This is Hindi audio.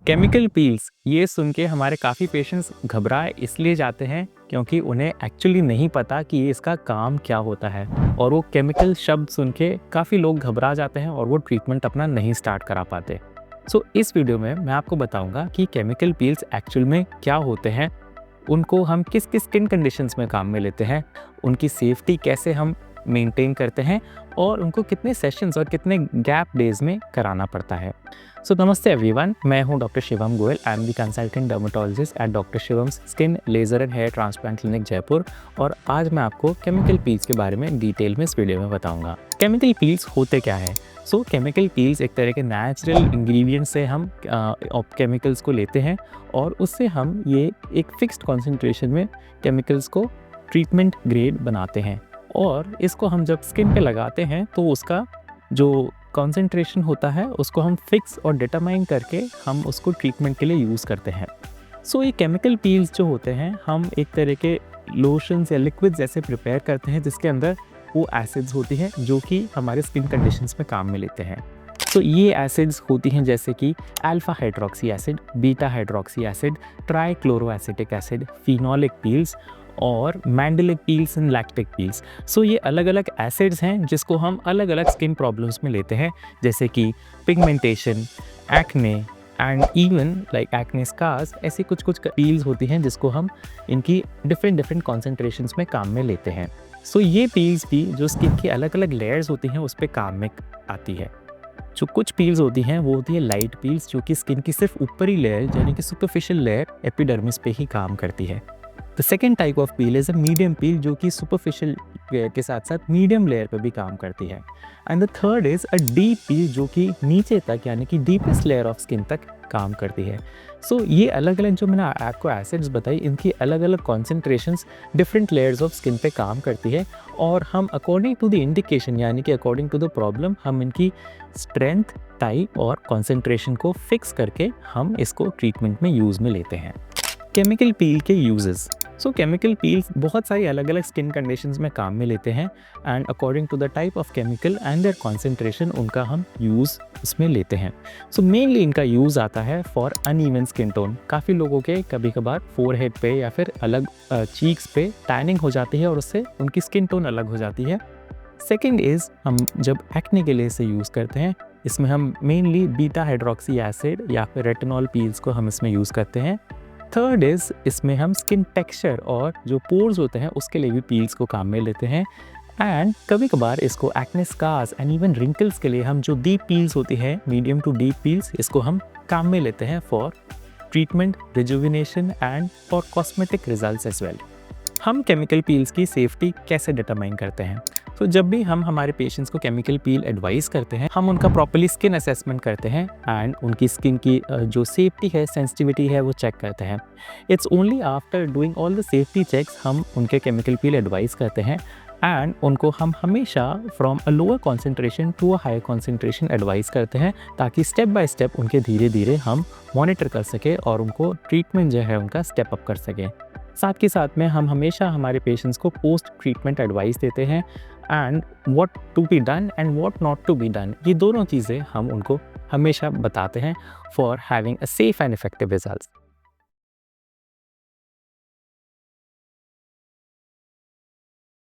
केमिकल पील्स ये सुन के हमारे काफ़ी पेशेंट्स घबराए इसलिए जाते हैं क्योंकि उन्हें एक्चुअली नहीं पता कि ये इसका काम क्या होता है और वो केमिकल शब्द सुन के काफ़ी लोग घबरा जाते हैं और वो ट्रीटमेंट अपना नहीं स्टार्ट करा पाते। इस वीडियो में मैं आपको बताऊंगा कि केमिकल पील्स एक्चुअल में क्या होते हैं, उनको हम किस किस स्किन कंडीशंस में काम में लेते हैं, उनकी सेफ्टी कैसे हम मेंटेन करते हैं और उनको कितने सेशंस और कितने गैप डेज में कराना पड़ता है। नमस्ते एवरीवन, मैं हूं doctor Shivam Goyal. I am the consultant dermatologist at doctor Shivam's skin laser and hair transplant clinic Jaipur और आज मैं आपको केमिकल पील्स के बारे में डिटेल में इस वीडियो में बताऊंगा। केमिकल पील्स होते क्या है? केमिकल पील्स एक तरह के नेचुरल इंग्रेडिएंट से हम केमिकल्स को लेते हैं और उससे हम ये एक फिक्स्ड कॉन्सेंट्रेशन में केमिकल्स को ट्रीटमेंट ग्रेड बनाते हैं और इसको हम जब स्किन पे लगाते हैं तो उसका जो कॉन्सेंट्रेशन होता है उसको हम फिक्स और डिटरमाइन करके हम उसको ट्रीटमेंट के लिए यूज़ करते हैं। ये केमिकल पील्स जो होते हैं हम एक तरह के लोशंस या लिक्विड्स ऐसे प्रिपेयर करते हैं जिसके अंदर वो एसिड्स होती हैं जो कि हमारे स्किन कंडीशंस में काम में लेते हैं। ये एसिड्स होती हैं जैसे कि alpha hydroxy acid, beta hydroxy acid, trichloroacetic acid, phenolic peels और mandelic peels and lactic peels. ये अलग अलग एसिड्स हैं जिसको हम अलग अलग स्किन प्रॉब्लम्स में लेते हैं जैसे कि pigmentation, acne and even like acne scars. ऐसी कुछ पील्स होती हैं जिसको हम इनकी डिफरेंट कॉन्सेंट्रेशंस में काम में लेते हैं। ये पील्स भी जो स्किन की अलग अलग लेयर्स होती हैं उस पर काम में आती है। जो कुछ पील्स होती हैं वो होती है लाइट पील्स जो कि स्किन की सिर्फ ऊपरी लेयर यानी कि सुपरफिशियल लेयर एपिडर्मिस पे ही काम करती है। The second type of peel is a medium peel जो कि सुपरफिशियल लेयर के साथ साथ मीडियम लेयर पे भी काम करती है। And the third is a deep peel जो कि नीचे तक यानी कि डीपेस्ट लेयर ऑफ स्किन तक काम करती है। ये अलग अलग जो मैंने आपको एसिड्स बताई इनकी अलग अलग concentrations different layers of skin पे काम करती है और हम अकॉर्डिंग टू द इंडिकेशन यानी कि अकॉर्डिंग टू द प्रॉब्लम हम इनकी स्ट्रेंथ, टाइप और कॉन्सेंट्रेशन को फिक्स करके हम इसको ट्रीटमेंट में यूज़ में लेते हैं। केमिकल पील के यूजेस। केमिकल पील्स बहुत सारी अलग अलग स्किन कंडीशंस में काम में लेते हैं and according to the type of chemical and their concentration उनका हम यूज़ इसमें लेते हैं। मेनली इनका यूज़ आता है फॉर अनइवन स्किन टोन। काफ़ी लोगों के कभी कभार फोरहेड पे या फिर अलग चीक्स पे टैनिंग हो जाती है और उससे उनकी स्किन टोन अलग हो जाती है। सेकेंड इज़ हम जब एक्ने के लिए इसे यूज़ करते हैं, इसमें हम मेनली बीटा हाइड्रोक्सी एसिड या फिर रेटिनॉल पील्स को हम इसमें यूज़ करते हैं। थर्ड इज़ इसमें हम स्किन टेक्सचर और जो पोर्स होते हैं उसके लिए भी पील्स को काम में लेते हैं एंड कभी कभार इसको acne scars and even wrinkles के लिए हम जो डीप पील्स होती है, मीडियम टू डीप पील्स, इसको हम काम में लेते हैं for treatment, rejuvenation and for cosmetic results as well. हम केमिकल पील्स की सेफ्टी कैसे डिटरमाइन करते हैं? जब भी हम हमारे पेशेंट्स को केमिकल पील एडवाइस करते हैं हम उनका प्रॉपर्ली स्किन असेसमेंट करते हैं एंड उनकी स्किन की जो सेफ्टी है, सेंसिटिविटी है वो चेक करते हैं। It's only after doing all the safety checks हम उनके केमिकल पील एडवाइस करते हैं एंड उनको हम हमेशा from a lower concentration to a higher concentration advice करते हैं ताकि स्टेप बाय स्टेप उनके धीरे धीरे हम मॉनिटर कर सकें और उनको ट्रीटमेंट जो है उनका स्टेप अप कर सकें। साथ के साथ में हम हमेशा हमारे पेशेंट्स को पोस्ट ट्रीटमेंट एडवाइस देते हैं and what to be done and what not to be done, ये दोनों चीज़ें हम उनको हमेशा बताते हैं for having a safe and effective results.